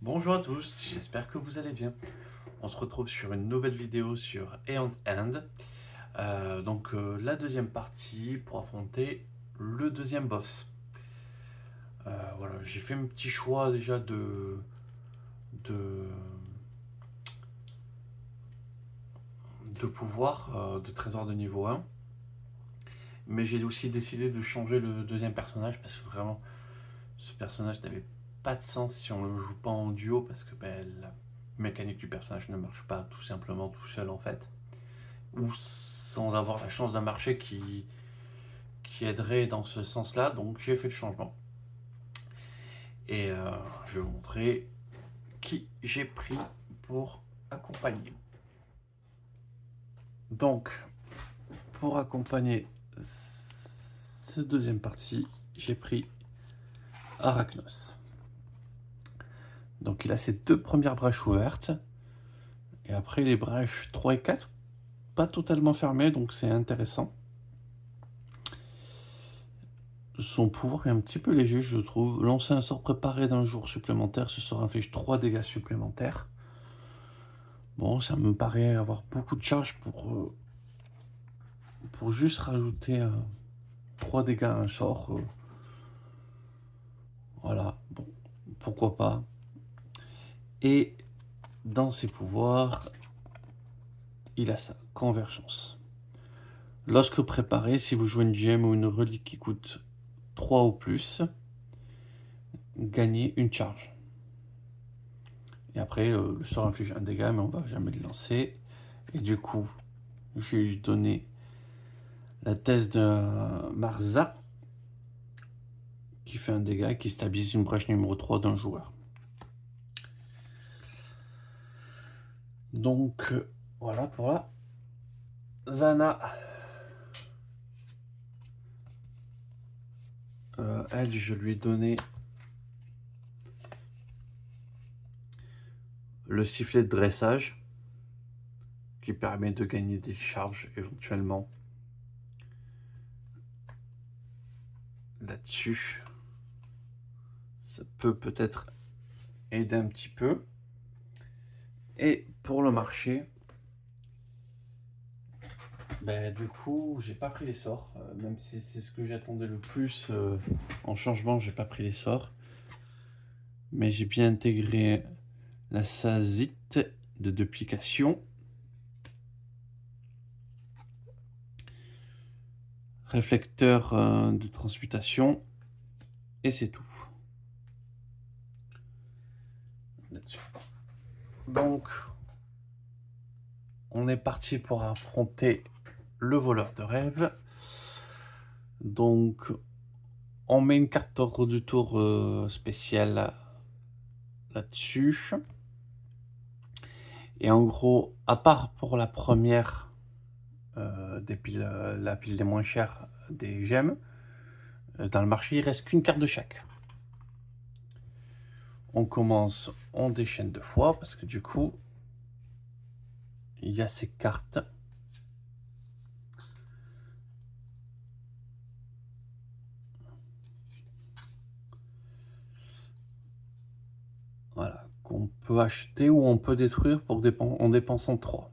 Bonjour à tous, j'espère que vous allez bien. On se retrouve sur une nouvelle vidéo sur Aeon End. La deuxième partie pour affronter le deuxième boss. Voilà, j'ai fait un petit choix déjà de, de pouvoir, de trésor de niveau 1. Mais j'ai aussi décidé de changer le deuxième personnage parce que vraiment, ce personnage n'avait pas de sens si on le joue pas en duo parce que la mécanique du personnage ne marche pas tout simplement tout seul en fait. Ou sans avoir la chance d'un marché qui aiderait dans ce sens-là. Donc j'ai fait le changement. Et je vais vous montrer qui j'ai pris pour accompagner. Donc, pour accompagner cette deuxième partie, j'ai pris Arachnos. Donc il a ses deux premières brèches ouvertes. Et après les brèches 3 et 4, pas totalement fermées, donc c'est intéressant. Son pouvoir est un petit peu léger, je trouve. Lancer un sort préparé d'un jour supplémentaire, ce sort inflige 3 dégâts supplémentaires. Bon, ça me paraît avoir beaucoup de charge pour juste rajouter 3 dégâts à un sort. Voilà, bon, pourquoi pas. Et dans ses pouvoirs, il a ça, convergence. Lorsque préparé, si vous jouez une gemme ou une relique qui coûte 3 ou plus, gagnez une charge. Et après, le sort inflige un dégât, mais on va jamais le lancer. Et du coup, je vais lui donner la thèse de Marza, qui fait un dégât et qui stabilise une brèche numéro 3 d'un joueur. Donc, voilà pour la Zana. Elle, je lui ai donné le sifflet de dressage, qui permet de gagner des charges éventuellement. Là-dessus, ça peut peut-être aider un petit peu. Et pour le marché, du coup, j'ai pas pris les sorts, même si c'est ce que j'attendais le plus en changement, j'ai pas pris les sorts. Mais j'ai bien intégré la sazite de duplication, réflecteur de transmutation, et c'est tout. Là-dessus. Donc, on est parti pour affronter le voleur de rêve. Donc, on met une carte d'ordre du tour spéciale là-dessus. Et en gros, à part pour la première des piles, la pile les moins chères des gemmes, dans le marché, il reste qu'une carte de chaque. On commence, on déchaîne 2 fois, parce que du coup, il y a ces cartes. Voilà, qu'on peut acheter ou on peut détruire en dépensant 3.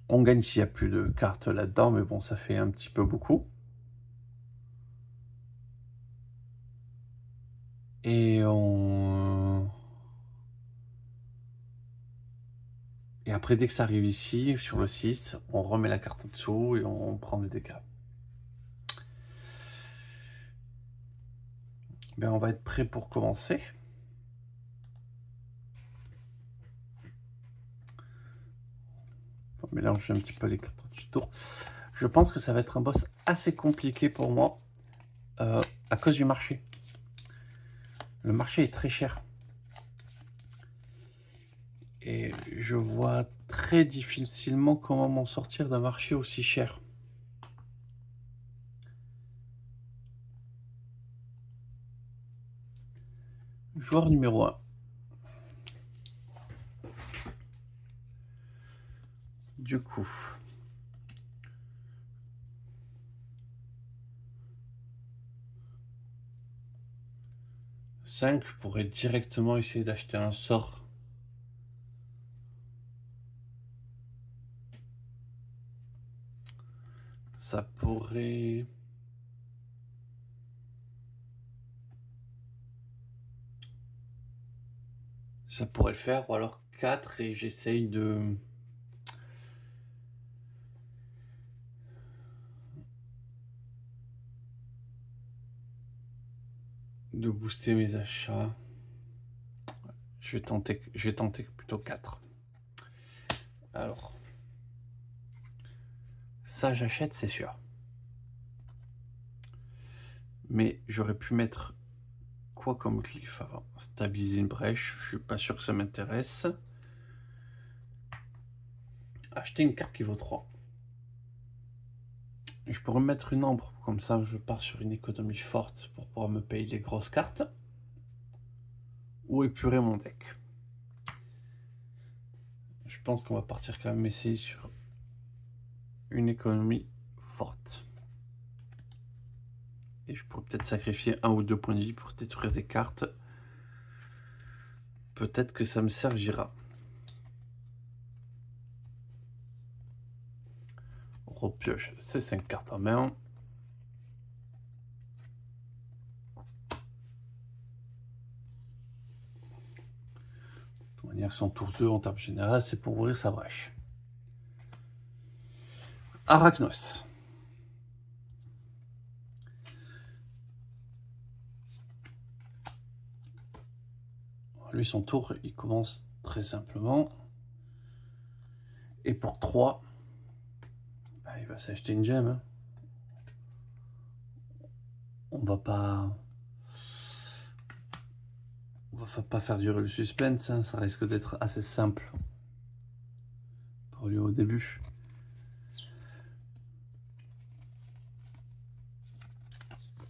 On gagne s'il n'y a plus de cartes là-dedans, mais bon, ça fait un petit peu beaucoup. Et Et après, dès que ça arrive ici, sur le 6, on remet la carte en dessous et on prend des dégâts. On va être prêt pour commencer. On va mélanger un petit peu les cartes du tour. Je pense que ça va être un boss assez compliqué pour moi à cause du marché. Le marché est très cher. Et je vois très difficilement comment m'en sortir d'un marché aussi cher. Joueur numéro 1. Du coup, 5, je pourrais directement essayer d'acheter un sort. Ça pourrait... Ça pourrait le faire, ou alors 4 et j'essaye de booster mes achats. Je vais tenter plutôt 4. Alors, ça j'achète, c'est sûr. Mais j'aurais pu mettre quoi comme glyphe avant? Stabiliser une brèche, je suis pas sûr que ça m'intéresse. Acheter une carte qui vaut 3. Je pourrais mettre une ambre, comme ça je pars sur une économie forte pour pouvoir me payer les grosses cartes. Ou épurer mon deck. Je pense qu'on va partir quand même essayer sur une économie forte. Et je pourrais peut-être sacrifier 1 ou 2 points de vie pour détruire des cartes. Peut-être que ça me servira. On repioche ces 5 cartes en main. De toute manière, son tour 2 en termes général, c'est pour ouvrir sa brèche. Arachnos. Lui, son tour, il commence très simplement. Et pour 3, bah, il va s'acheter une gemme. Hein. On va pas faire durer le suspense, hein. Ça risque d'être assez simple pour lui au début.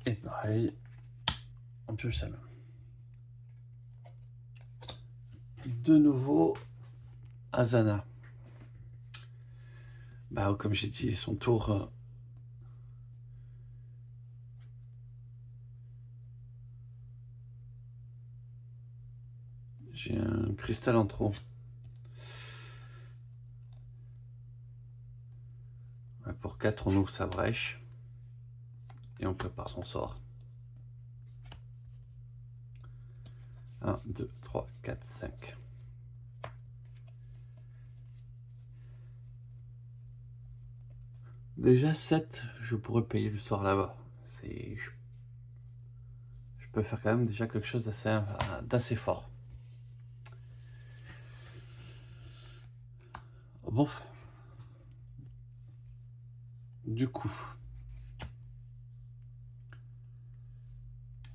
Et pareil, on pioche sa main. De nouveau, Azana. Bah, comme j'ai dit, son tour... J'ai un cristal en trop. Pour 4, on ouvre sa brèche. Et on prépare son sort. 1, 2, 3, 4, 5. Déjà 7, je pourrais payer le sort là-bas. Je peux faire quand même déjà quelque chose d'assez fort. Bon. Du coup.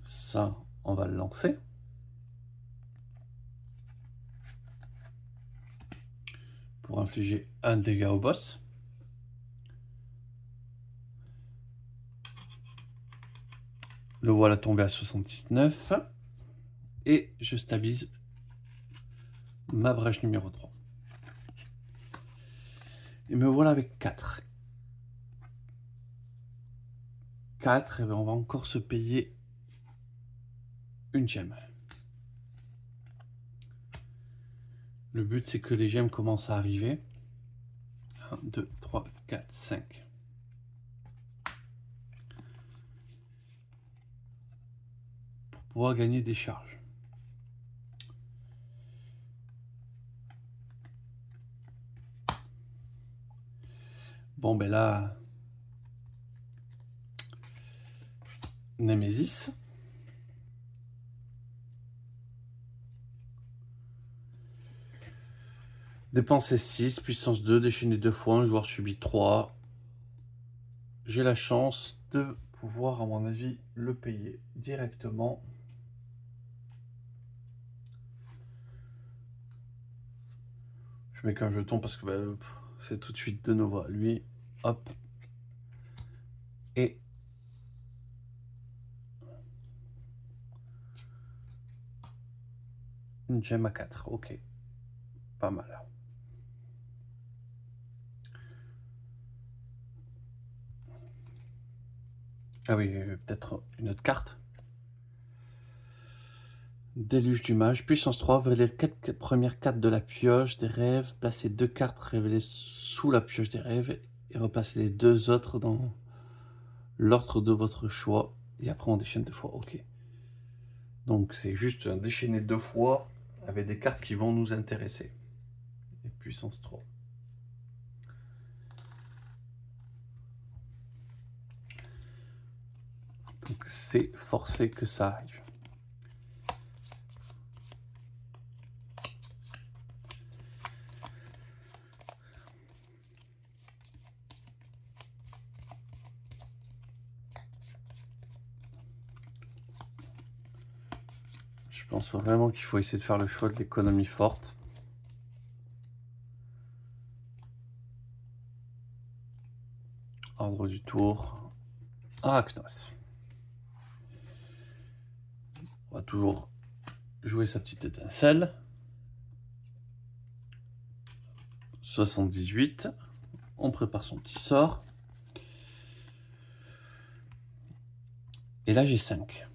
Ça, on va le lancer. Pour infliger un dégât au boss. Le voilà tombé à 79. Et je stabilise ma brèche numéro 3. Et me voilà avec 4. 4, et bien on va encore se payer une gemme. Le but, c'est que les gemmes commencent à arriver. 1, 2, 3, 4, 5. Pour pouvoir gagner des charges. Bon, ben là... Némésis. Dépenser 6, puissance 2, déchaîner 2 fois, un joueur subit 3. J'ai la chance de pouvoir, à mon avis, le payer directement. Je mets qu'un jeton parce que bah, c'est tout de suite de nouveau à lui. Hop. Et une gemme à 4. Ok. Pas mal. Ah oui, peut-être une autre carte. Déluge du mage, puissance 3, révéler les 4 premières cartes de la pioche des rêves, placer 2 cartes révélées sous la pioche des rêves et replacer les 2 autres dans l'ordre de votre choix. Et après on déchaîne 2 fois, ok. Donc c'est juste déchaîner 2 fois avec des cartes qui vont nous intéresser. Et puissance 3. Donc c'est forcé que ça arrive. Je pense vraiment qu'il faut essayer de faire le choix de l'économie forte. Ordre du tour. Ah, Knos. On va toujours jouer sa petite étincelle. 78. On prépare son petit sort. Et là, j'ai 5.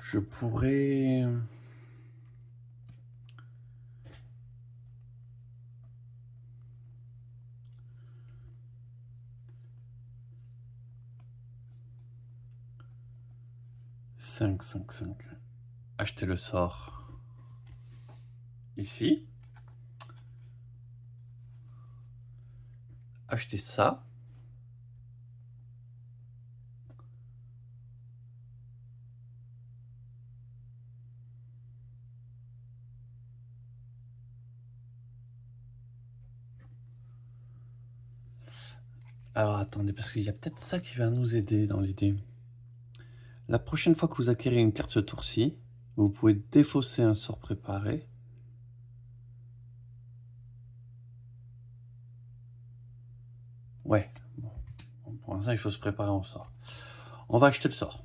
Je pourrais... Cinq. Acheter le sort. Ici. Acheter ça. Alors attendez, parce qu'il y a peut-être ça qui va nous aider dans l'idée. La prochaine fois que vous acquérez une carte ce tour-ci, vous pouvez défausser un sort préparé. Ouais, bon. Pour l'instant il faut se préparer en sort. On va acheter le sort.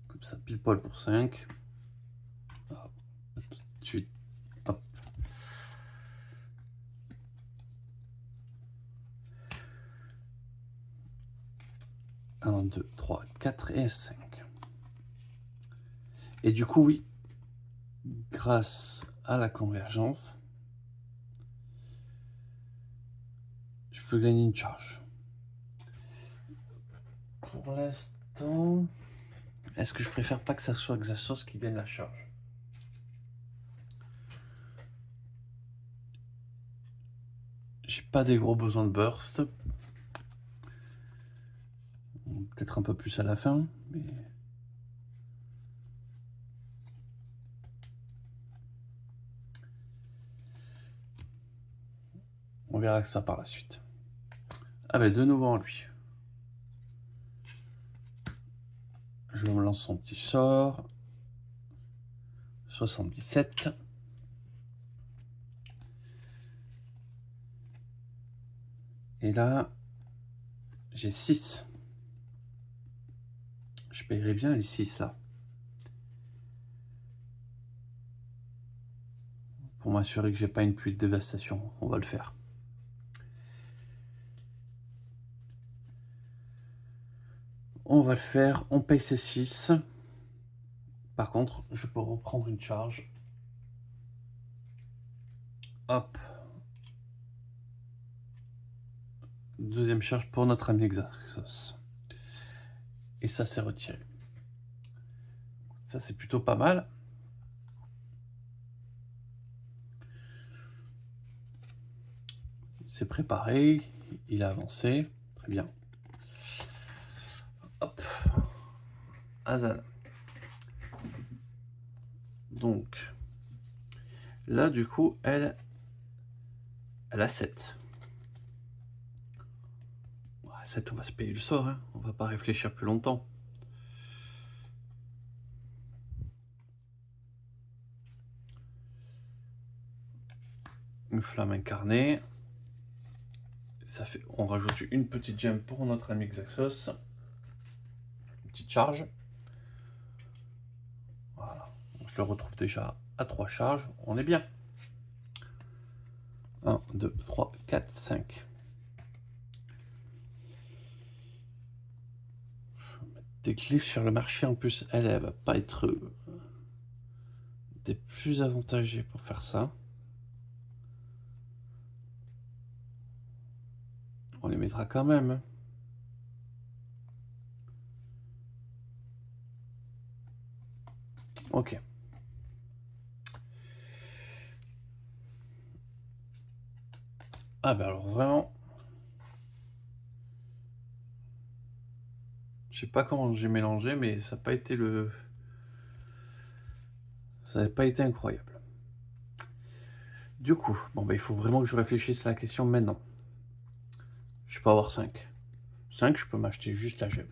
Comme ça, pile poil pour 5. Tout de suite. Hop. Un, 2, 3, 4 et 5. Et du coup, oui, grâce à la convergence, je peux gagner une charge. Pour l'instant, est-ce que je préfère pas que ça soit Xasos qui gagne la charge? J'ai pas des gros besoins de burst. Peut-être un peu plus à la fin, mais... on verra que ça par la suite. Ah ben de nouveau en lui. Je me lance son petit sort. 77. Et là, j'ai 6. Je paierai bien les 6 là. Pour m'assurer que j'ai pas une pluie de dévastation. On va le faire. On va le faire. On paye ces 6. Par contre, je peux reprendre une charge. Hop. Deuxième charge pour notre ami Xasos. Et ça, c'est retiré. Ça, c'est plutôt pas mal. C'est préparé. Il a avancé. Très bien. Hop. Azan. Donc, là, du coup, elle a 7. 7, on va se payer le sort. Hein. On va pas réfléchir plus longtemps. une flamme incarnée. Ça fait, on rajoute une petite gemme pour notre ami Xaxos. Une petite charge. Voilà. Je le retrouve déjà à 3 charges. On est bien. 1, 2, 3, 4, 5. Des glyphes sur le marché en plus, elle va pas être des plus avantagés pour faire ça. On les mettra quand même. Hein. Ok. Ah bah alors vraiment... Je sais pas comment j'ai mélangé, mais ça n'a pas été le... Ça n'a pas été incroyable. Du coup, bon bah il faut vraiment que je réfléchisse à la question maintenant. Je peux avoir 5. 5, je peux m'acheter juste la gemme.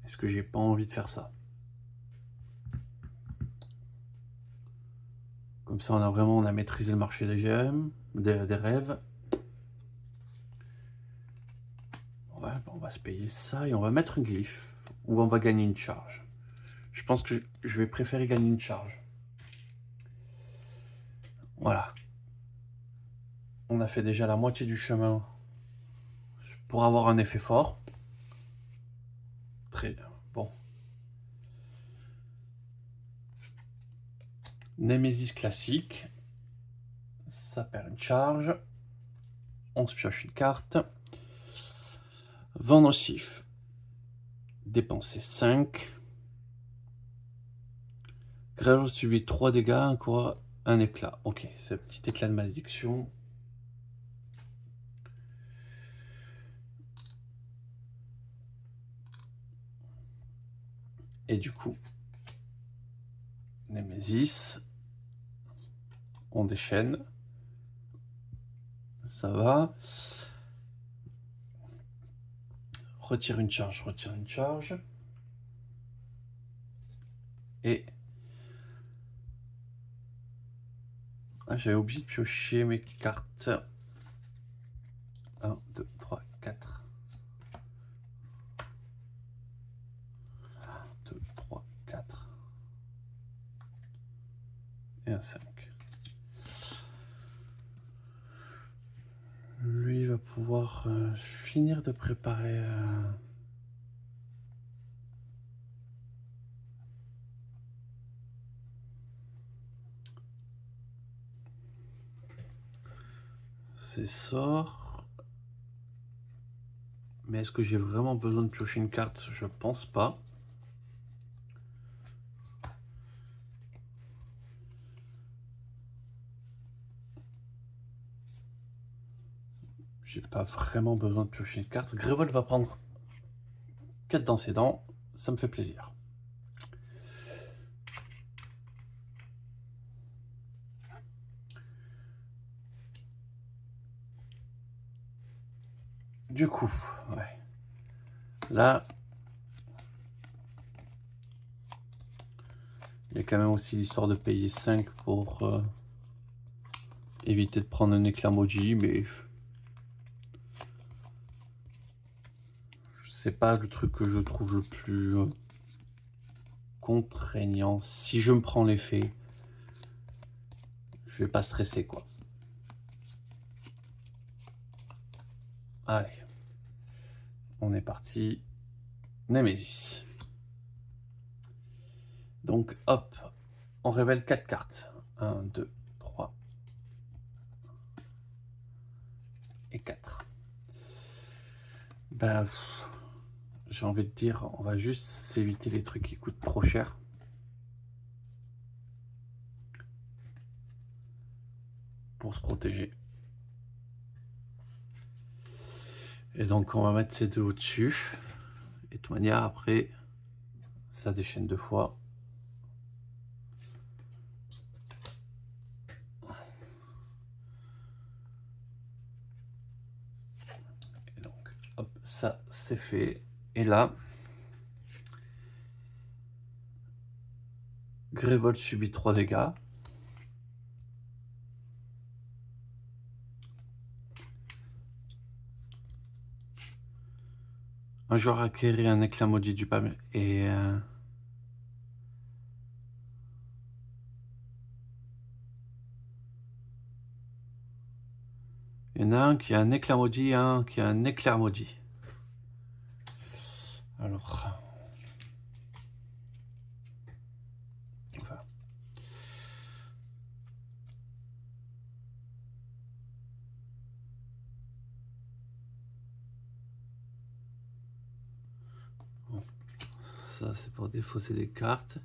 Est-ce que j'ai pas envie de faire ça? Comme ça, on a maîtrisé le marché des gemmes, des rêves. Ouais, on va se payer ça et on va mettre une glyphe. Ou on va gagner une charge. Je pense que je vais préférer gagner une charge. Voilà. On a fait déjà la moitié du chemin pour avoir un effet fort. Très bien. Bon. Némésis classique. Ça perd une charge. On se pioche une carte. Vent nocif. Dépenser 5. Grêlot subit 3 dégâts, encore un éclat. Ok, c'est un petit éclat de malédiction. Et du coup, Némésis. On déchaîne. Ça va. Retire une charge, retire une charge. Et... Ah, j'avais oublié de piocher mes cartes. 1, 2, 3, 4. 1, 2, 3, 4. Et un 5. Lui va pouvoir finir de préparer... ses sorts. Mais est-ce que j'ai vraiment besoin de piocher une carte? Je pense pas. J'ai pas vraiment besoin de piocher une carte. Grévol va prendre 4 dans ses dents. Ça me fait plaisir. Du coup, ouais. Là, il y a quand même aussi l'histoire de payer 5 pour éviter de prendre un éclat Moji, mais c'est pas le truc que je trouve le plus contraignant. Si je me prends l'effet, je vais pas stresser quoi. Allez, on est parti. Némésis. Donc hop, on révèle 4 cartes. 1, 2, 3 et 4. Ben, j'ai envie de dire, on va juste s'éviter les trucs qui coûtent trop cher. Pour se protéger. Et donc on va mettre ces deux au-dessus. Et de toute manière, après, ça déchaîne 2 fois. Et donc, hop, ça c'est fait. Et là, Grévold subit 3 dégâts. Un joueur acquérit un éclat maudit du PAM et il y en a un qui a un éclat maudit et un qui a un éclair maudit. Alors, enfin. Bon. Ça c'est pour défausser des cartes.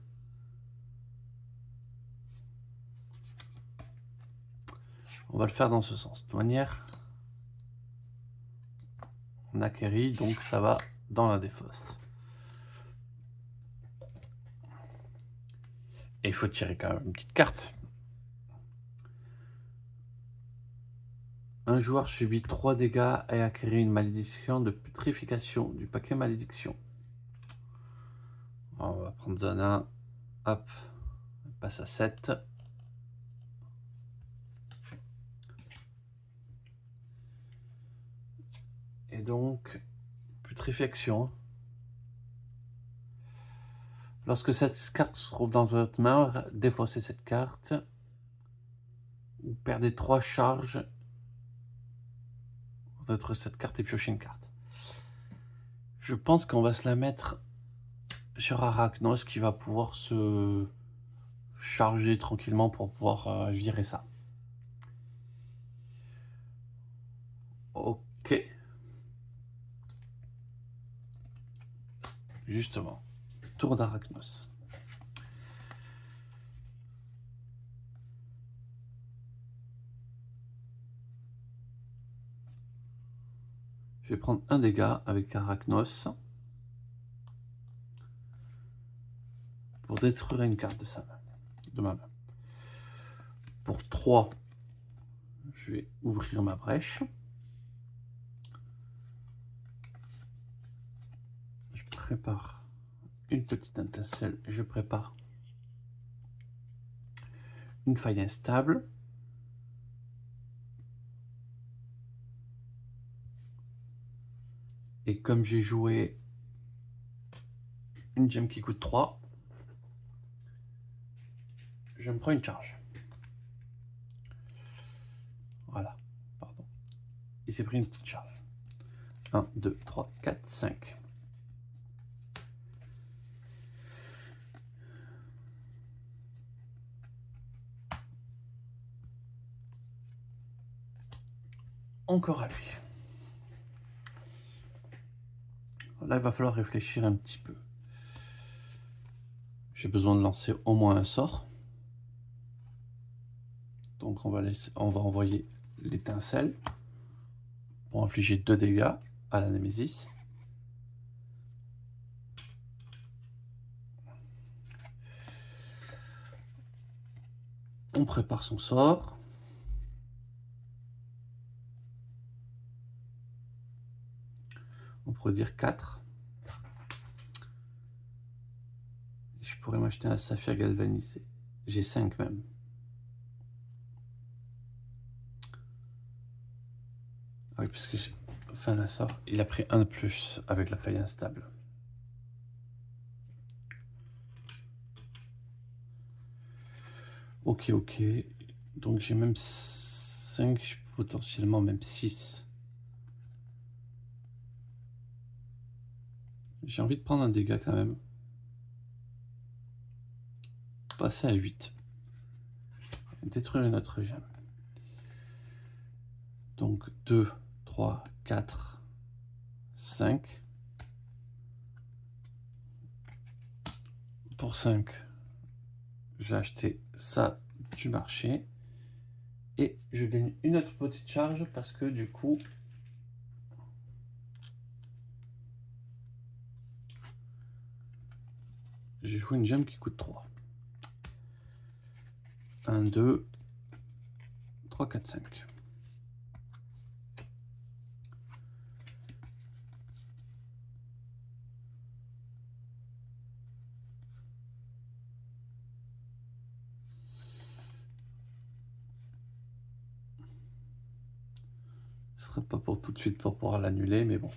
On va le faire dans ce sens. De toute manière, on acquérit, donc ça va dans la défausse. Et il faut tirer quand même une petite carte. Un joueur subit 3 dégâts et acquérit une malédiction de putréfaction du paquet malédiction. On va prendre Zana. Hop. On passe à 7. Et donc, putréfaction. Lorsque cette carte se trouve dans votre main, défaussez cette carte. Vous perdez 3 charges. Votre cette carte et piochez une carte. Je pense qu'on va se la mettre sur Arachnos qui va pouvoir se charger tranquillement pour pouvoir virer ça. Ok. Justement. Tour d'Arachnos. Je vais prendre un dégât avec Arachnos pour détruire une carte de sa main, de ma main. Pour 3, je vais ouvrir ma brèche. Je prépare une petite étincelle. Je prépare une faille instable. Et comme j'ai joué une gemme qui coûte 3, je me prends une charge. Voilà, pardon. Il s'est pris une petite charge. 1, 2, 3, 4, 5. Encore à lui. Là, il va falloir réfléchir un petit peu. J'ai besoin de lancer au moins un sort. Donc on va envoyer l'étincelle pour infliger 2 dégâts à la Némésis. On prépare son sort. On pourrait dire 4. Je pourrais m'acheter un saphir galvanisé. J'ai 5 même. Ah oui, parce que fin la sort, il a pris un de plus avec la faille instable. Ok, ok. Donc j'ai même 5, potentiellement même 6. J'ai envie de prendre un dégât quand même. Passer à 8. Détruire une autre gemme. Donc 2, 3, 4, 5. Pour 5, j'ai acheté ça du marché. Et je gagne une autre petite charge parce que du coup, j'ai joué une gemme qui coûte 3. 1, 2, 3, 4, 5. Ce sera pas pour tout de suite pour pouvoir l'annuler, mais bon.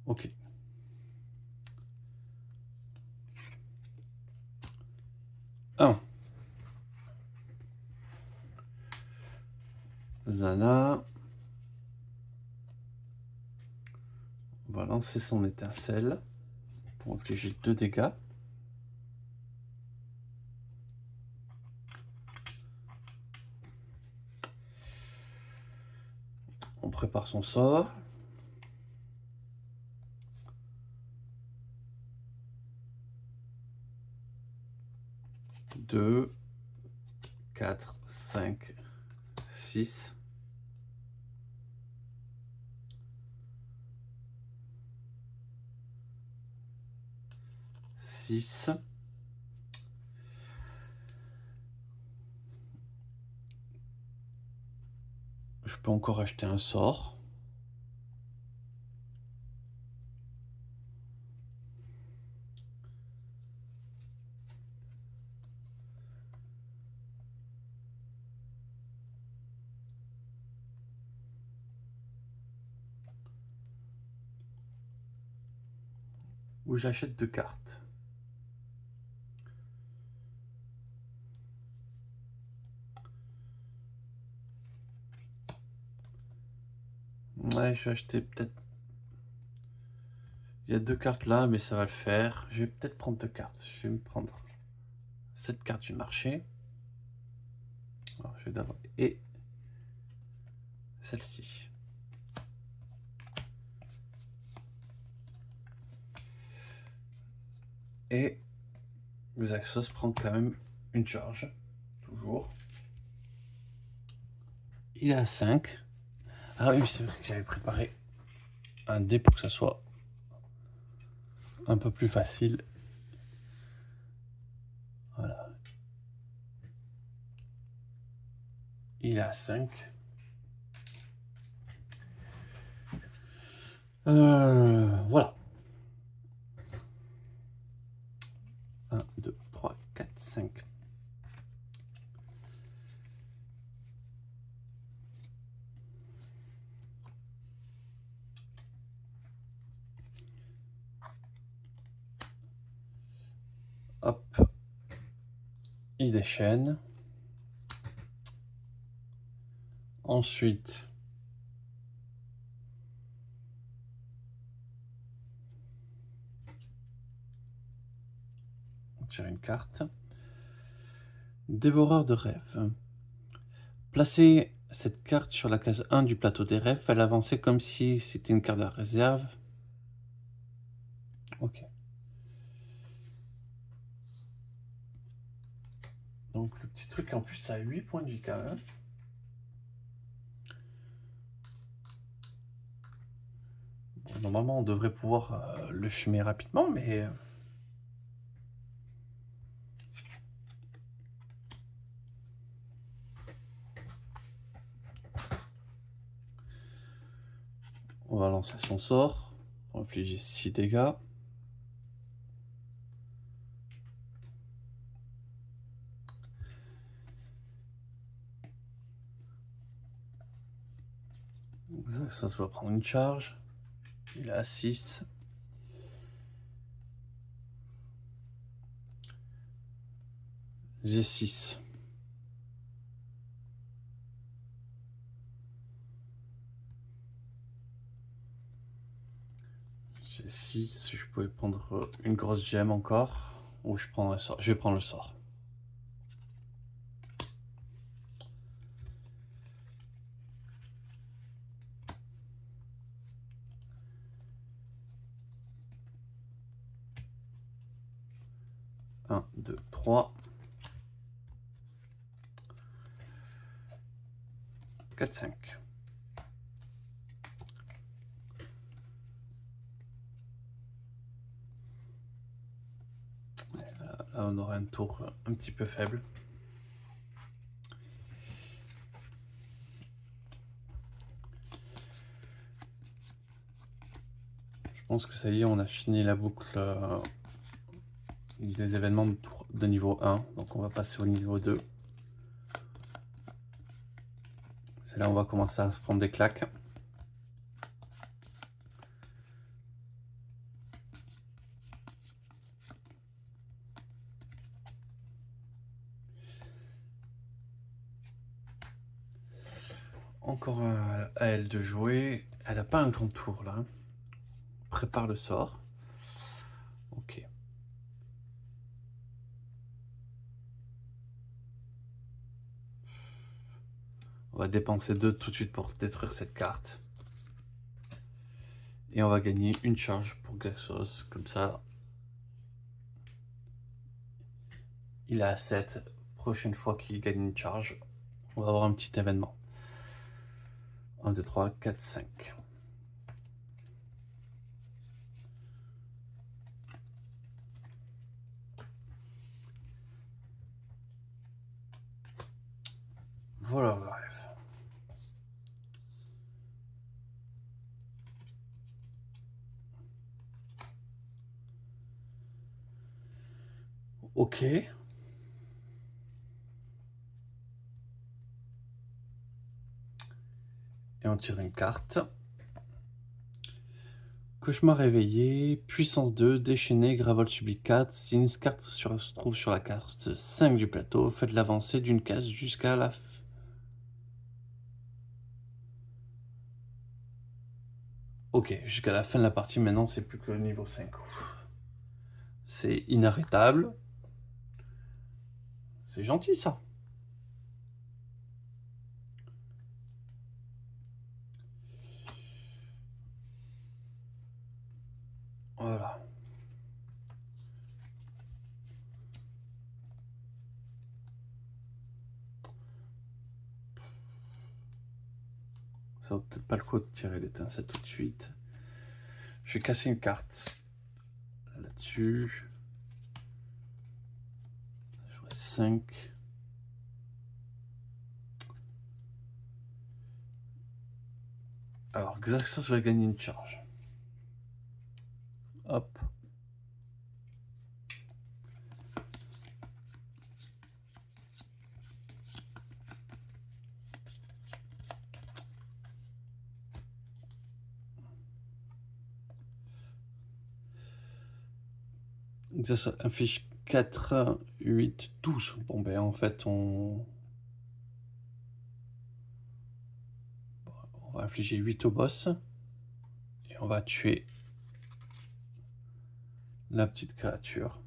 Ok. Zana. On va lancer son étincelle pour infliger 2 dégâts. On prépare son sort. 2, 4, 5, 6. 6. Je peux encore acheter un sort. Ou j'achète 2 cartes. Ouais, je vais acheter peut-être... Il y a 2 cartes là, mais ça va le faire. Je vais peut-être prendre 2 cartes. Je vais me prendre cette carte du marché. Alors, je vais d'abord... Et celle-ci. Et Xaxos prend quand même une charge. Toujours. Il est à 5. Ah oui, c'est vrai que j'avais préparé un dé pour que ça soit un peu plus facile. Voilà. Il est à 5. Voilà. 1, 2, 3, 4, 5. Hop. Il déchaîne. Ensuite, on tire une carte. Dévoreur de rêves. Placez cette carte sur la case 1 du plateau des rêves. Elle avancer comme si c'était une carte de réserve. Ok. Donc le petit truc en plus ça a 8 points de vie quand même. Bon, normalement on devrait pouvoir le fumer rapidement, mais... On va lancer son sort. On va infliger 6 dégâts. Ça va prendre une charge. Il est à 6. J'ai 6. J'ai 6. Je pouvais prendre une grosse gemme encore. Ou je prends un sort. Je vais prendre le sort. Un, 2, 3. 4, 5. Là, on aura un tour un petit peu faible. Je pense que ça y est, on a fini la boucle des événements de niveau 1. Donc on va passer au niveau 2. C'est là où on va commencer à se prendre des claques. Encore à elle de jouer. Elle n'a pas un grand tour là. Prépare le sort. Ok. On va dépenser 2 tout de suite pour détruire cette carte. Et on va gagner une charge pour Glaxos. Comme ça, il est à 7. Prochaine fois qu'il gagne une charge, on va avoir un petit événement. 1, 2, 3, 4, 5. Voilà, bref. Ok. Et on tire une carte. Cauchemar réveillé, puissance 2, déchaîné, Gravol supplicate. Si une carte se trouve sur la carte 5 du plateau, faites l'avancer d'une case jusqu'à la... Ok, jusqu'à la fin de la partie, maintenant c'est plus que le niveau 5. C'est inarrêtable. C'est gentil ça. Voilà. Ça vaut peut-être pas le coup de tirer l'étincelle tout de suite. Je vais casser une carte là-dessus. 5. Alors, Xaxos va gagner une charge. Hop. Xaxos affiche 4, 8, 12. Bon, ben en fait, on va infliger 8 au boss. Et on va tuer la petite créature.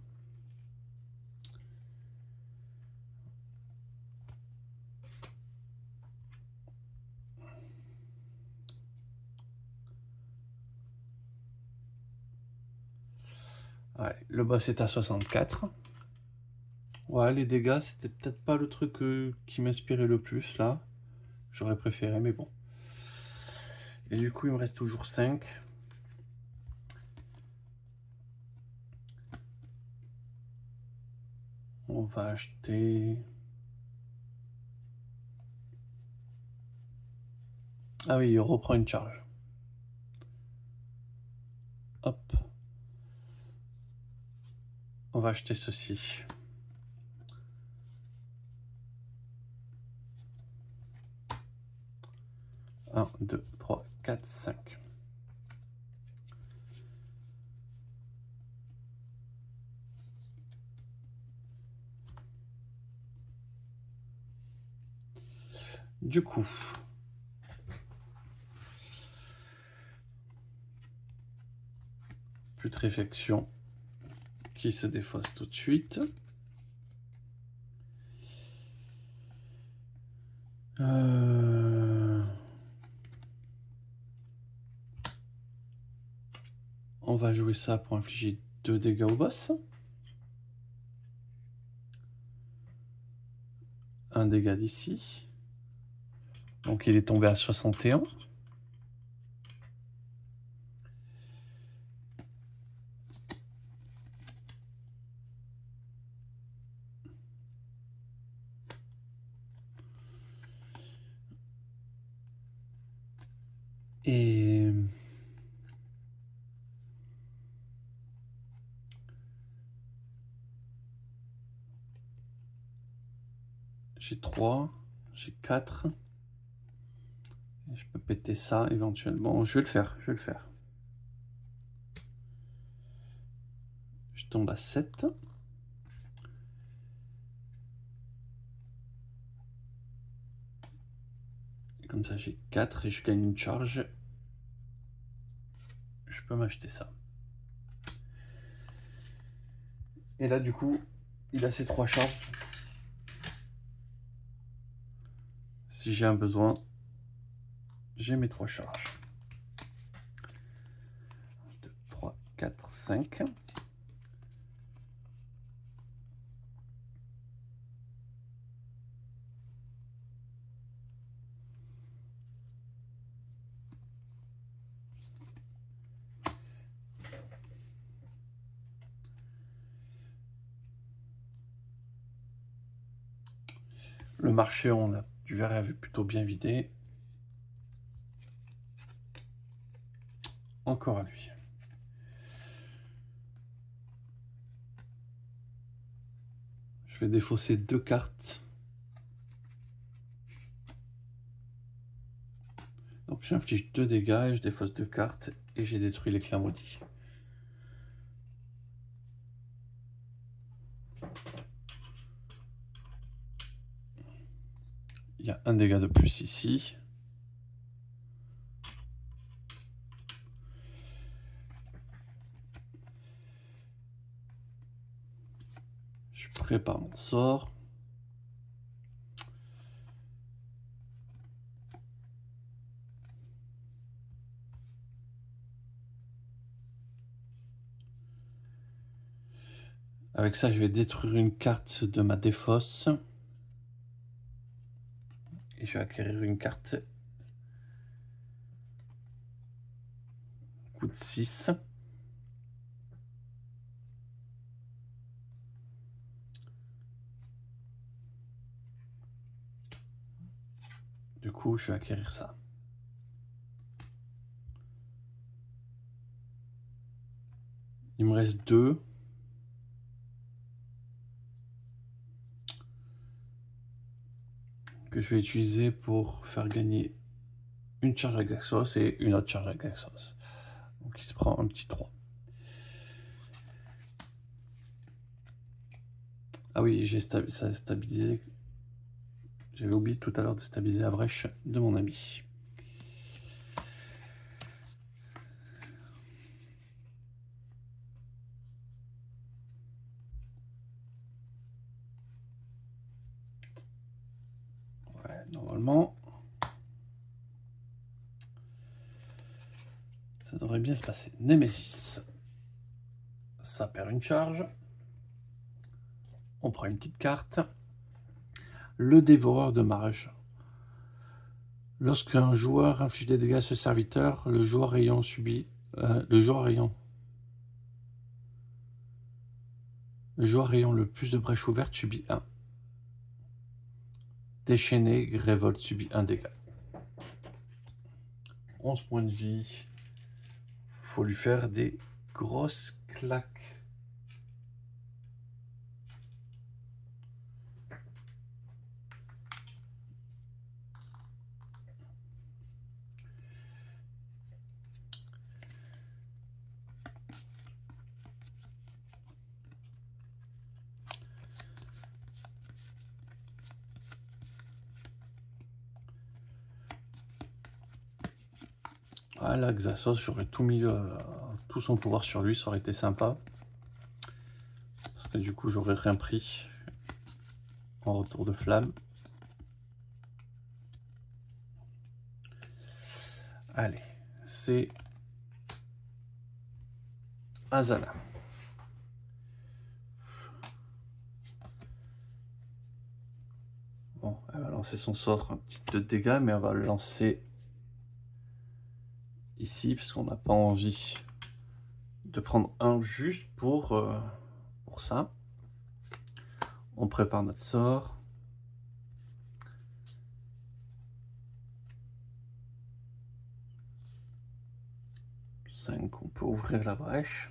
Ouais, le boss est à 64. Ouais, les dégâts, c'était peut-être pas le truc qui m'inspirait le plus, là. J'aurais préféré, mais bon. Et du coup, il me reste toujours 5. On va acheter... Ah oui, il reprend une charge. Hop. On va acheter ceci. 1, 2, 3, 4, 5. Du coup, putréfaction qui se défausse tout de suite. On va jouer ça pour infliger 2 dégâts au boss. Un dégât d'ici. Donc il est tombé à 61. Et... j'ai 3, j'ai 4. Je peux péter ça éventuellement. Je vais le faire, je vais le faire. Je tombe à 7. Et comme ça, j'ai 4 et je gagne une charge. Je peux m'acheter ça. Et là, du coup, il a ses 3 charges. Si j'ai un besoin, j'ai mes 3 charges. 2, 3, 4, 5. Le marché, on l'a du verre avait plutôt bien vidé. Encore à lui. Je vais défausser 2 cartes. Donc j'inflige 2 dégâts et je défausse 2 cartes et j'ai détruit l'éclair maudit. Il y a un dégât de plus ici. Je prépare mon sort. Avec ça, je vais détruire une carte de ma défausse. Et je vais acquérir une carte. Coup de 6. Du coup, je vais acquérir ça. Il me reste 2. Que je vais utiliser pour faire gagner une charge à Gaxos et une autre charge à Gaxos. Donc il se prend un petit 3. Ah oui, j'ai stabilisé. J'avais oublié tout à l'heure de stabiliser la brèche de mon ami. Ouais, normalement, ça devrait bien se passer. Némésis. Ça perd une charge. On prend une petite carte. Le dévoreur de mage. Lorsqu'un joueur inflige des dégâts à ce serviteur, le joueur ayant le plus de brèches ouvertes subit 1. Déchaîné, révolte subit 1 dégât. 11 points de vie. Faut lui faire des grosses claques. Ah là, Xasos, j'aurais tout mis tout son pouvoir sur lui, ça aurait été sympa. Parce que du coup, j'aurais rien pris en retour de flamme. Allez, c'est Azala. Bon, elle va lancer son sort, un petit peu de dégâts, mais elle va le lancer ici, parce qu'on n'a pas envie de prendre un juste pour ça. On prépare notre sort. On peut ouvrir la brèche.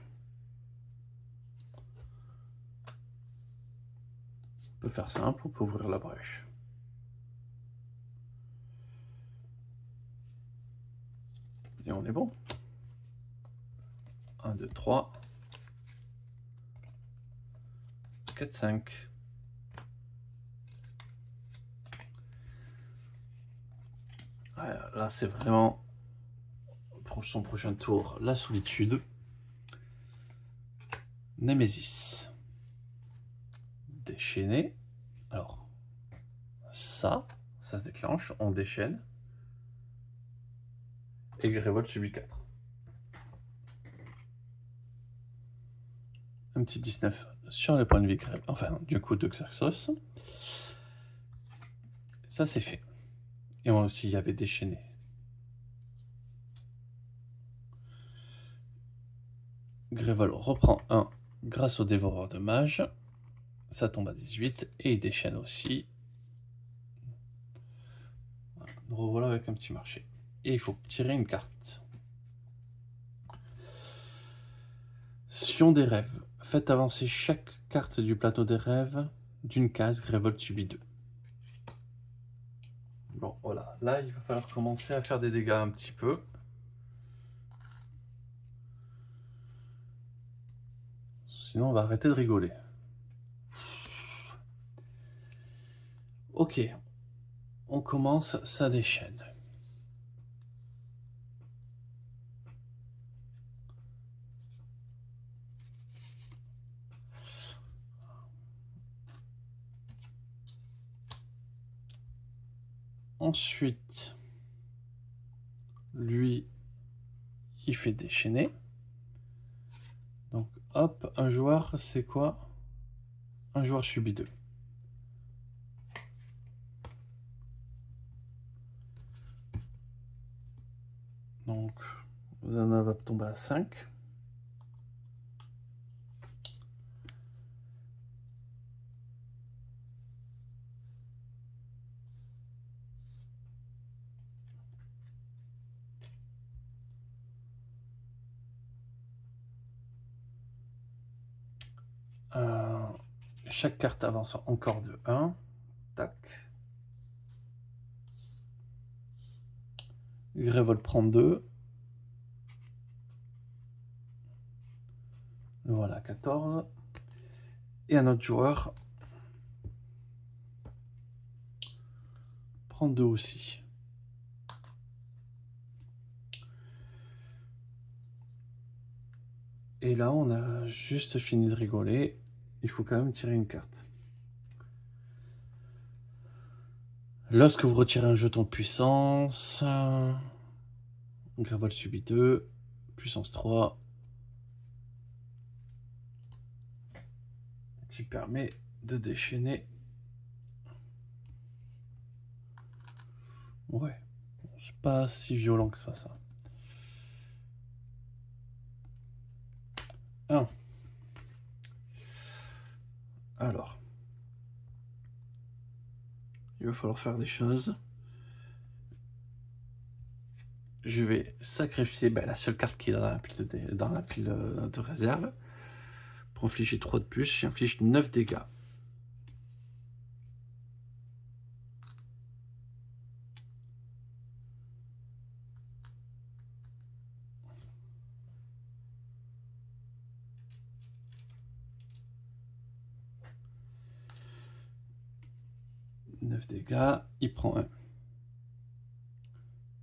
On peut faire simple, on peut ouvrir la brèche. Et on est bon. 1, 2, 3. 4, 5. Ouais, là, c'est vraiment pour son prochain tour, la solitude. Némésis. Déchaîner. Alors, ça se déclenche, on déchaîne. Et Grévold subit 4. Un petit 19 sur les points de vie, enfin, du coup, de Xerxos. Ça, c'est fait. Et on aussi y avait déchaîné. Grévold reprend 1 grâce au dévoreur de mages. Ça tombe à 18 et il déchaîne aussi. Voilà, nous revoilà avec un petit marché. Et il faut tirer une carte. Sion des rêves. Faites avancer chaque carte du plateau des rêves d'une case. Grévold subit 2. Bon, voilà. Là, il va falloir commencer à faire des dégâts un petit peu. Sinon, on va arrêter de rigoler. Ok. On commence, ça déchaîne. Ensuite, lui, il fait déchaîner. Donc, hop, un joueur, c'est quoi? Un joueur subit 2. Donc, Zana va tomber à 5. Chaque carte avance encore de 1. Tac. Grévold prend 2. Voilà, 14. Et un autre joueur prend 2 aussi. Et là, on a juste fini de rigoler. Il faut quand même tirer une carte. Lorsque vous retirez un jeton de puissance, Grévold subit 2, puissance 3, qui permet de déchaîner. Ouais, c'est pas si violent que ça. 1. Alors, il va falloir faire des choses. Je vais sacrifier la seule carte qui est dans la pile de réserve. Pour infliger 3 de plus, j'inflige 9 dégâts. Dégâts, il prend 1.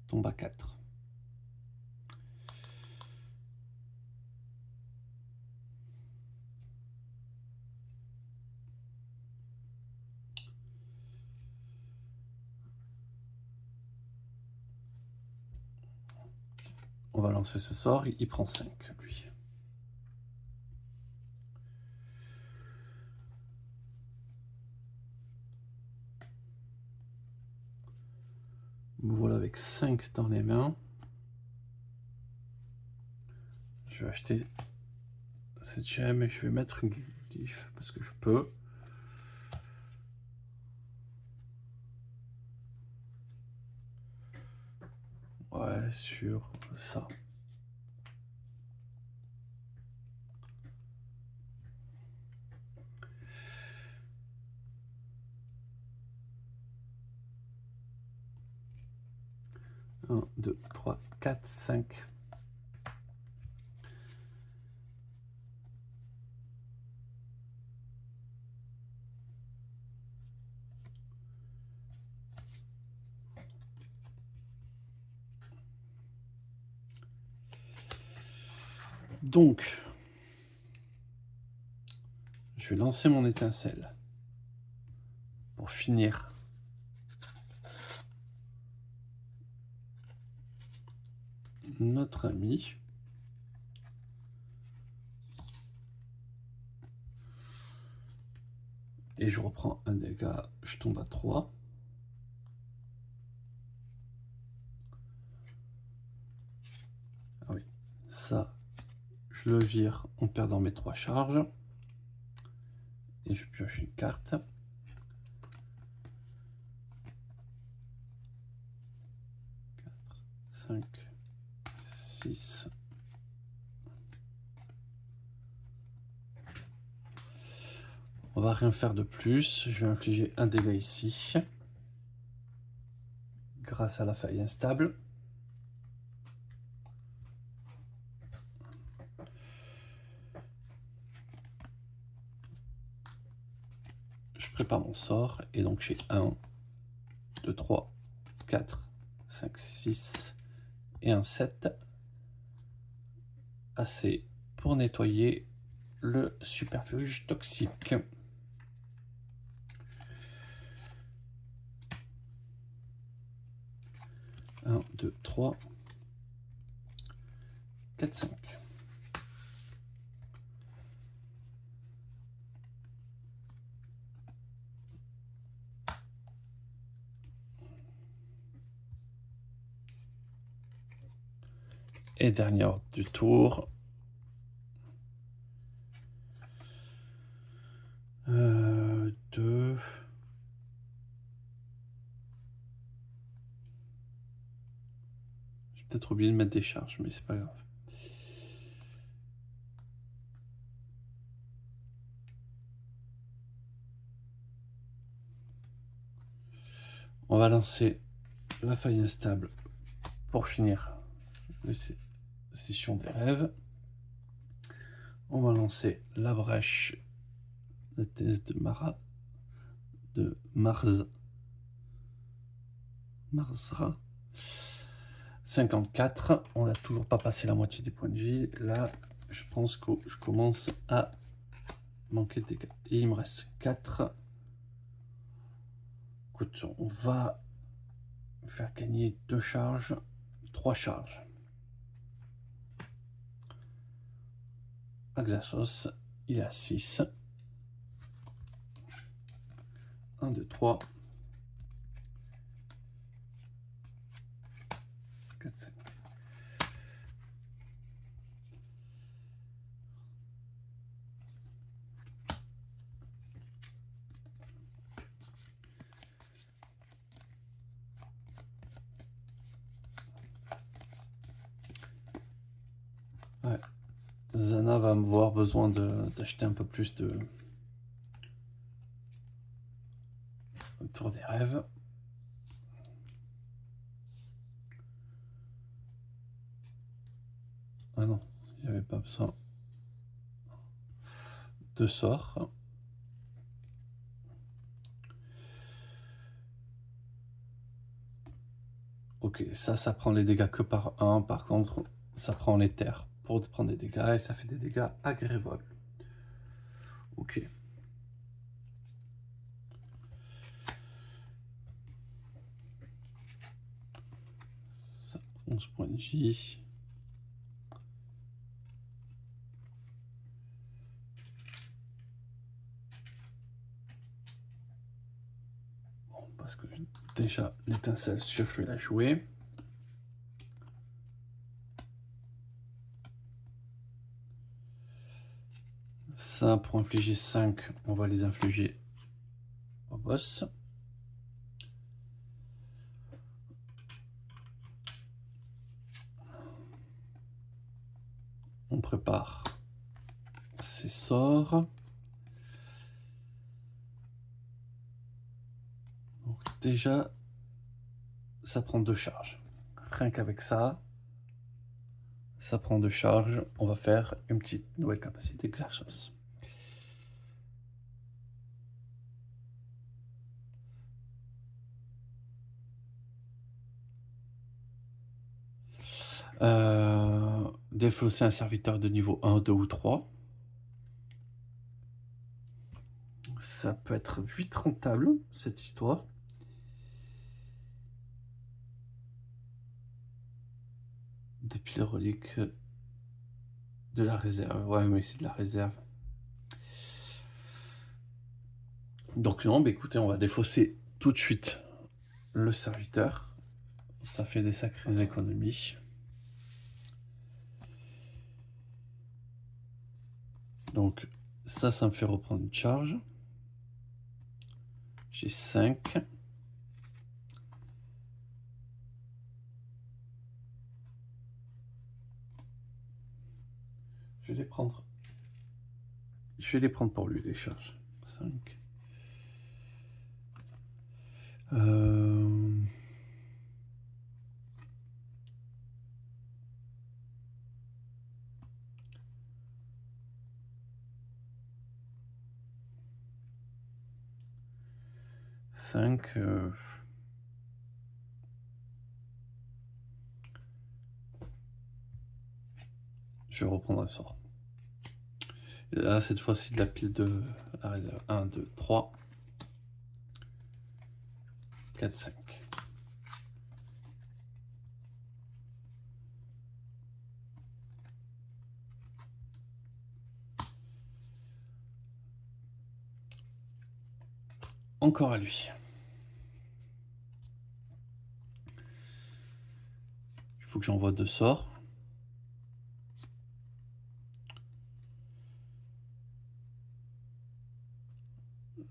Tombe à 4. On va lancer ce sort, il prend 5, lui. Me voilà avec 5 dans les mains. Je vais acheter cette gemme et je vais mettre une glyphe parce que je peux. Ouais, sur ça. 1, 2, 3, 4, 5. Donc, je vais lancer mon étincelle pour finir notre ami. Et je reprends un dégât, je tombe à 3. Ah oui, ça, je le vire en perdant mes 3 charges. Et je pioche une carte. 5, 6. On va rien faire de plus. Je vais infliger un dégât ici. Grâce à la faille instable. Je prépare mon sort. Et donc j'ai 1, 2, 3, 4, 5, 6 et un 7. Assez pour nettoyer le superfuge toxique. 1, 2, 3, 4, 5. Et dernier ordre du tour. 2. J'ai peut-être oublié de mettre des charges, mais c'est pas grave. On va lancer la faille instable pour finir la session des rêves. On va lancer la brèche de thèse de Marsra. Marsra. 54. On n'a toujours pas passé la moitié des points de vie. Là, je pense que je commence à manquer de dégâts. Et il me reste 4. Écoute, on va faire gagner 2 charges, 3 charges. Axasos, il est à 6. 1, 2, 3. 4, 5. Ouais. Zana va me voir besoin d'acheter un peu plus de tour des rêves. Ah non, il n'y avait pas besoin de sort. Ok, ça prend les dégâts que par 1. Par contre, ça prend les terres pour prendre des dégâts et ça fait des dégâts agréables. Ok. Ça, 11 points de vie. Bon, parce que déjà l'étincelle sûre, je vais la jouer. Ça, pour infliger 5, on va les infliger au boss. On prépare ses sorts. Donc déjà, ça prend 2 charges. rien qu'avec ça, ça prend de charge. On va faire une petite nouvelle capacité Glacios. Défausser un serviteur de niveau 1, 2 ou 3. Ça peut être vite rentable, cette histoire. Depuis les reliques de la réserve. Ouais, mais c'est de la réserve. Donc non, bah écoutez, on va défausser tout de suite le serviteur. Ça fait des sacrées économies. Donc ça me fait reprendre une charge. J'ai 5. Je vais les prendre. Je vais les prendre pour lui, les charges. 5. 5. Je vais reprendre un sort. Et là, cette fois-ci, de la pile de la réserve. 1, 2, 3. 4, 5. Encore à lui. Il faut que j'envoie 2 sorts.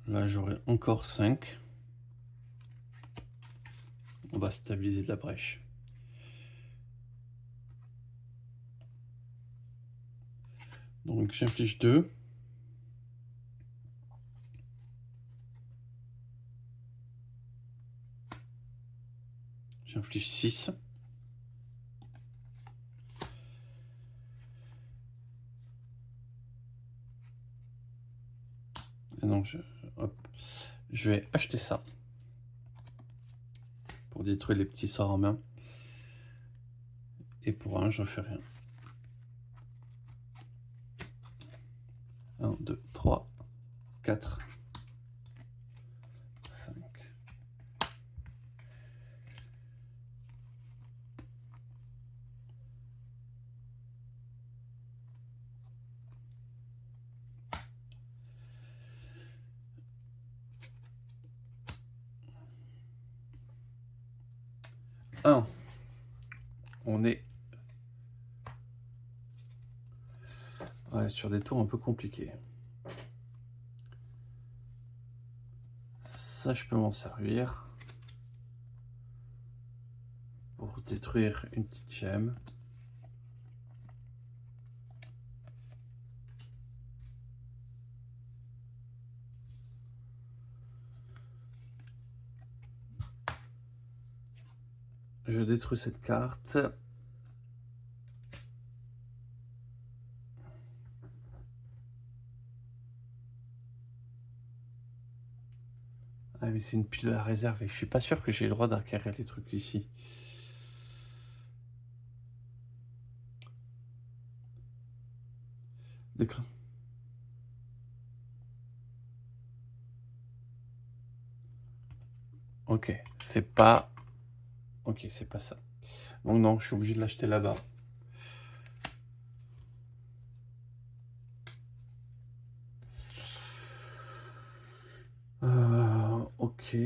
Là, j'aurai encore 5. On va stabiliser de la brèche. Donc, j'inflige 2. J'inflige 6. Et non, je vais acheter ça pour détruire les petits sorts en main. Et pour un, j'en fais rien. 1, 2, 3, 4, 5. On est sur des tours un peu compliqués. Ça, je peux m'en servir pour détruire une petite gemme. Je détruis cette carte. Ah, mais c'est une pile de la réserve et je suis pas sûr que j'ai le droit d'acquérir les trucs ici. L'écran. Ok, c'est pas... Ok, c'est pas ça. Donc non, je suis obligé de l'acheter là-bas. Ok.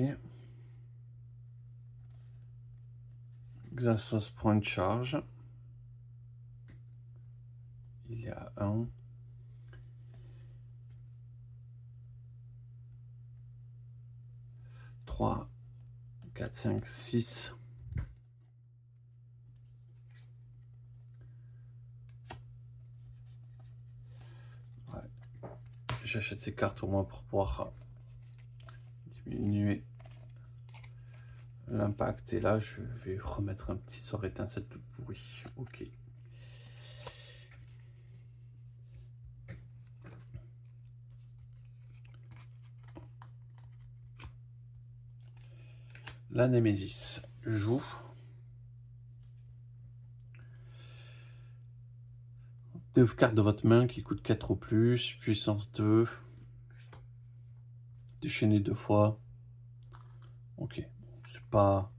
Xasos prend une charge. Il y a 1. 3, 4, 5, 6. Ouais. J'achète ces cartes au moins pour pouvoir diminuer l'impact. Et là, je vais remettre un petit sort étincelle tout pourri. Ok. La Némésis joue. Deux cartes de votre main qui coûtent 4 ou plus. Puissance 2. Déchaîner 2 fois. Ok. C'est pas...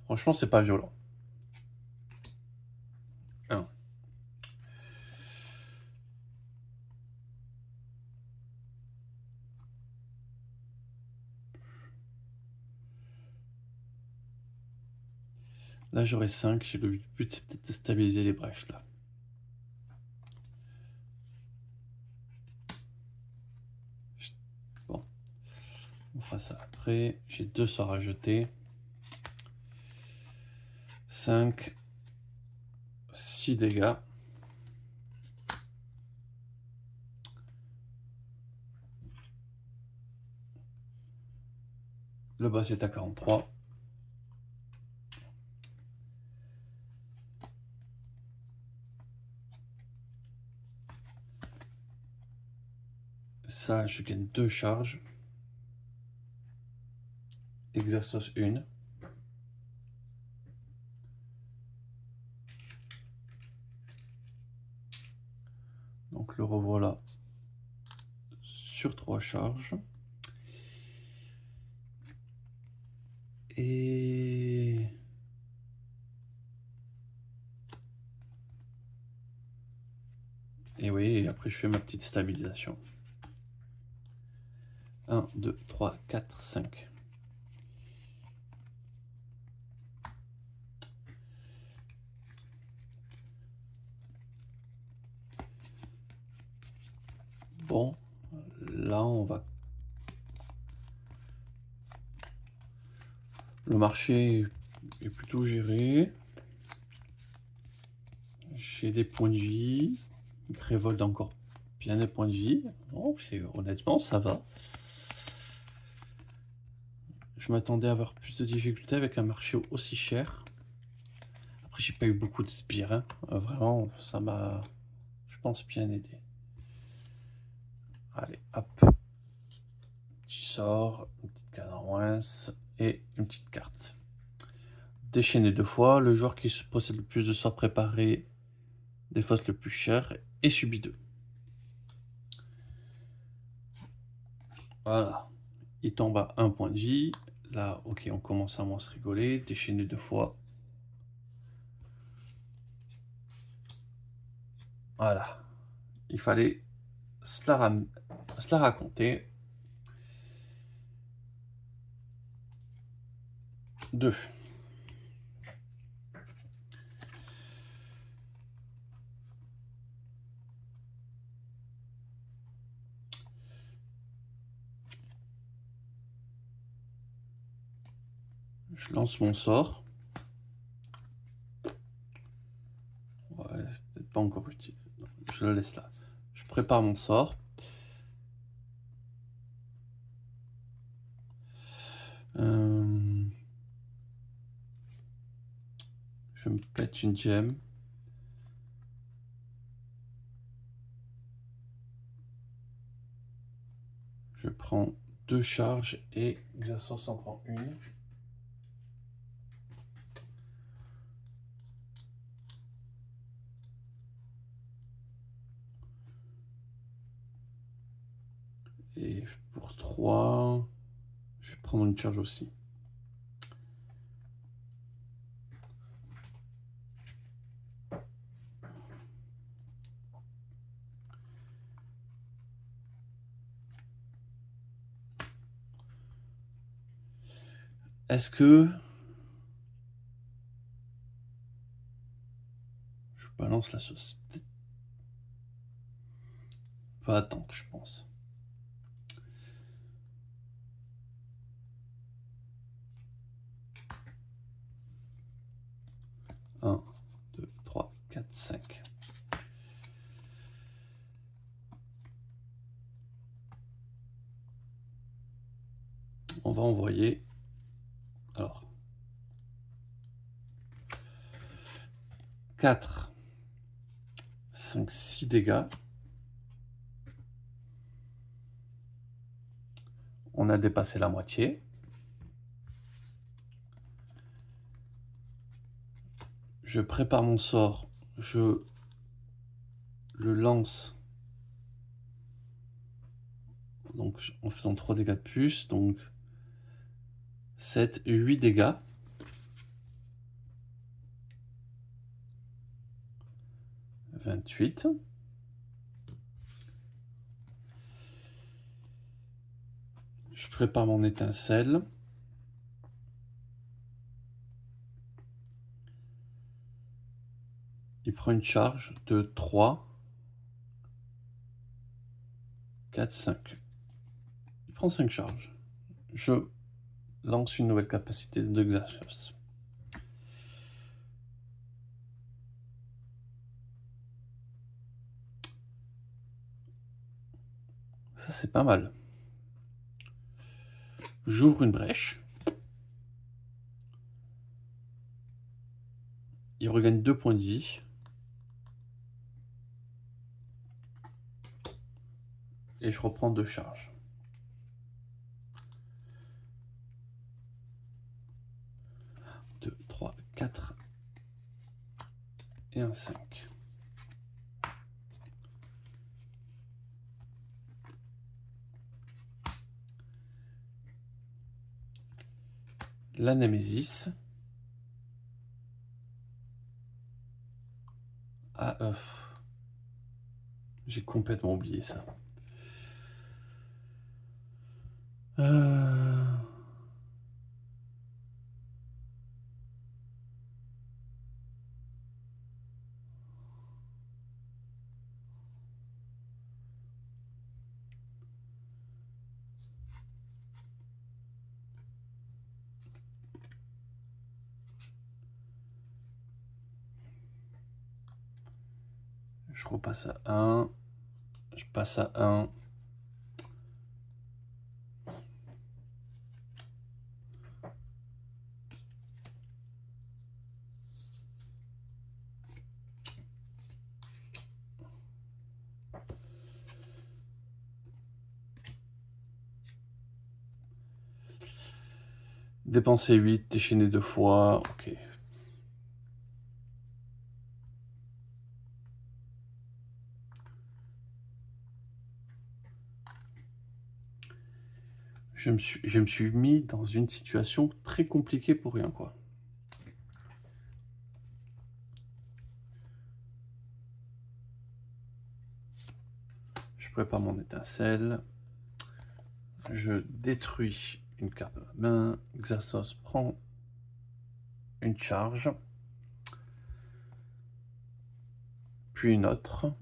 Franchement, c'est pas violent. 1. Là, j'aurai 5. Le but, c'est peut-être de stabiliser les brèches, là. Bon. On fera ça après. J'ai 2 sorts à jeter. 5. 6 dégâts. Le boss est à 43. Ça, je gagne 2 charges. Exercice 1. Donc le revoilà sur 3 charges. Et oui, et après je fais ma petite stabilisation. 1, 2, 3, 4, 5. Bon, là on va... Le marché est plutôt géré. J'ai des points de vie. Révolte encore bien des points de vie. Oh, honnêtement, ça va. Je m'attendais à avoir plus de difficultés avec un marché aussi cher. Après, j'ai pas eu beaucoup de sbires. Hein. Vraiment, ça m'a, je pense, bien aidé. Allez, hop. Tu sors, une petite carte en moins et une petite carte. Déchaîner 2 fois. Le joueur qui possède le plus de sorts préparés défausse le plus cher et subit 2. Voilà. Il tombe à 1 point de vie. Là, ok, on commence à moins se rigoler. Déchaîner 2 fois. Voilà. Il fallait se la raconter. 2. Je lance mon sort. Ouais, c'est peut-être pas encore utile. Non, je le laisse là. Je prépare mon sort. Je me pète une gemme. Je prends 2 charges et Xasos en prend une. Et pour 3, je vais prendre une charge aussi. Est-ce que je balance la sauce? Pas attendre, je pense. Un, 2, 3, 4, 5. On va envoyer 4, 5, 6 dégâts. On a dépassé la moitié. Je prépare mon sort, je le lance donc en faisant 3 dégâts de plus, donc 7, 8 dégâts. 28. Je prépare mon étincelle. Il prend une charge de 3, 4, 5. Il prend 5 charges. Je lance une nouvelle capacité de Xaxos. Ça, c'est pas mal. J'ouvre une brèche. Il regagne 2 points de vie. Et je reprends 2 charges. Deux, 3, 4 et un 5. La Némésis. Ah, j'ai complètement oublié ça. Je repasse à 1. Je passe à 1. Dépenser 8, déchaîner 2 fois. Ok. Je me suis mis dans une situation très compliquée pour rien, quoi. Je prépare mon étincelle. Je détruis une carte de la main. Xaxos prend une charge. Puis une autre.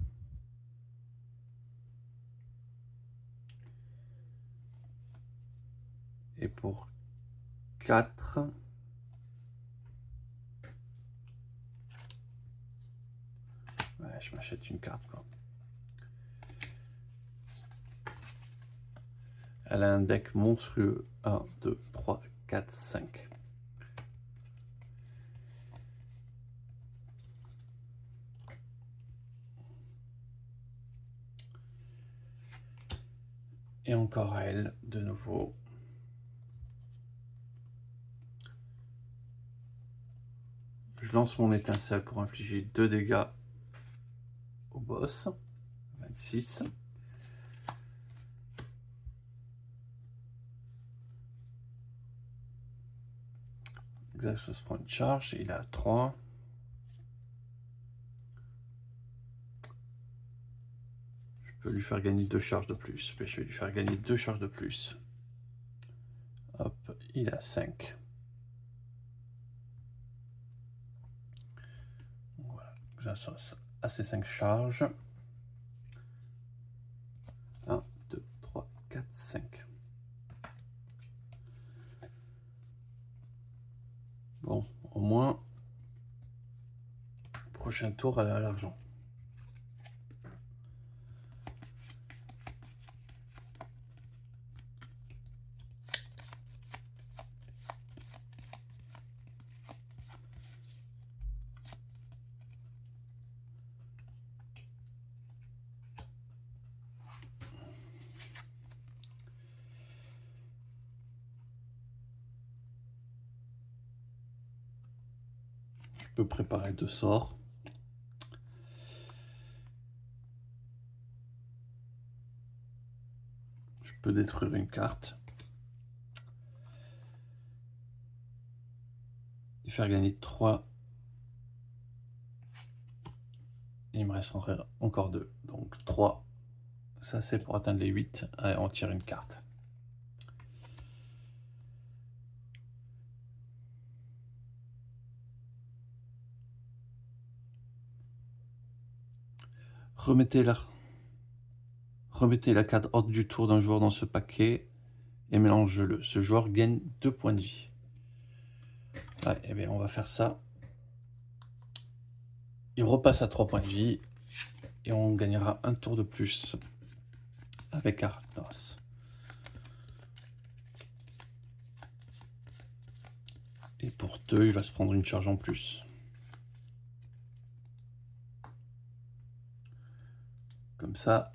Et pour 4... Ouais, je m'achète une carte, quoi. Elle a un deck monstrueux. 1, 2, 3, 4, 5. Et encore à elle, de nouveau. Je lance mon étincelle pour infliger 2 dégâts au boss. 26. Xaxos prend une charge, il a 3. Je peux lui faire gagner 2 charges de plus. Mais je vais lui faire gagner 2 charges de plus. Hop, il a 5. Voilà, Xaxos a ses 5 charges. 1, 2, 3, 4, 5. Bon, au moins, prochain tour, elle a l'argent. Je peux préparer 2 sorts. Je peux détruire une carte. Et faire gagner 3. Il me reste encore 2. Donc 3. Ça, c'est pour atteindre les 8. Allez, on tire une carte. Remettez la carte hors du tour d'un joueur dans ce paquet et mélange-le. Ce joueur gagne 2 points de vie. Ouais, et bien on va faire ça. Il repasse à 3 points de vie et on gagnera un tour de plus avec Arachnos. Et pour 2, il va se prendre une charge en plus. Comme ça,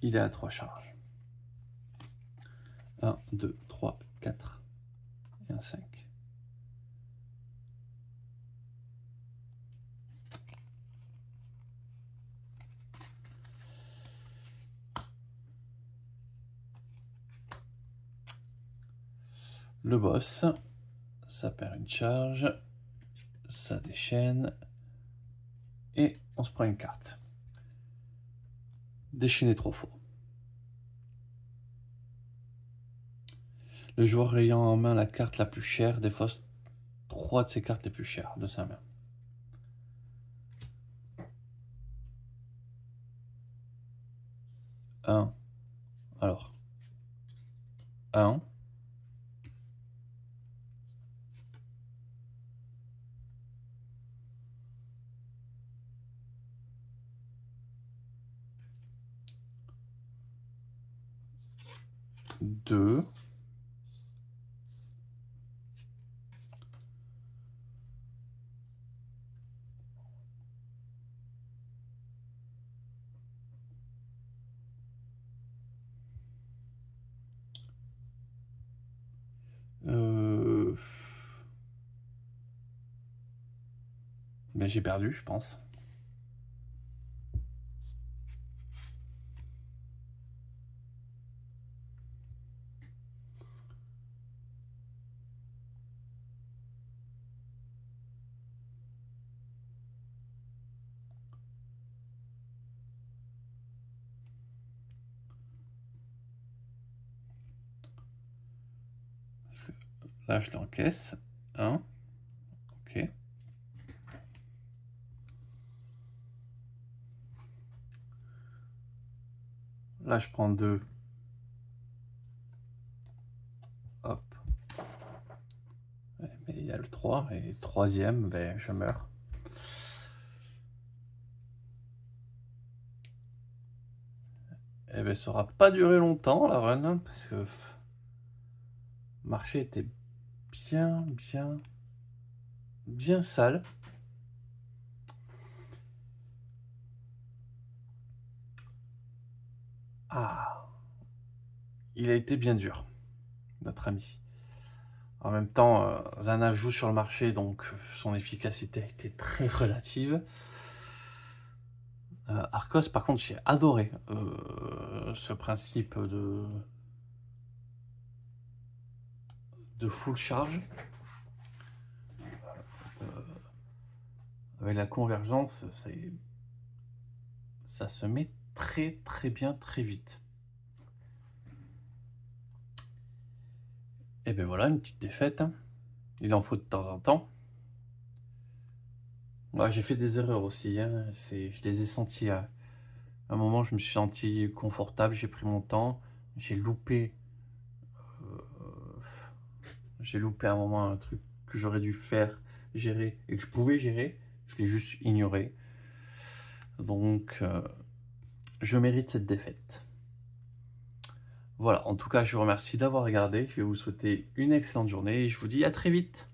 il est à 3 charges. 1, 2, 3, 4 et un 5. Le boss, ça perd une charge, ça déchaîne et on se prend une carte. Déchaîner 3 fois. Le joueur ayant en main la carte la plus chère défausse 3 de ses cartes les plus chères de sa main. Alors, 1. 2. Mais j'ai perdu, je pense. Là, je l'encaisse. 1. Ok. Là, je prends 2. Hop. Mais il y a le 3. Et le 3e, ben, je meurs. Et ben, ça aura pas duré longtemps, la run, parce que le marché était bien sale. Ah, il a été bien dur, notre ami. En même temps, Zana joue sur le marché, donc son efficacité a été très relative. Arcos, par contre, j'ai adoré ce principe de full charge. Avec la convergence, ça se met très bien, très vite. Et ben voilà, une petite défaite. Il en faut de temps en temps. Moi, j'ai fait des erreurs aussi. Hein. Je les ai senties. À un moment, je me suis senti confortable, j'ai pris mon temps. J'ai loupé à un moment un truc que j'aurais dû faire, gérer, et que je pouvais gérer. Je l'ai juste ignoré. Donc, je mérite cette défaite. Voilà, en tout cas, je vous remercie d'avoir regardé. Je vais vous souhaiter une excellente journée et je vous dis à très vite.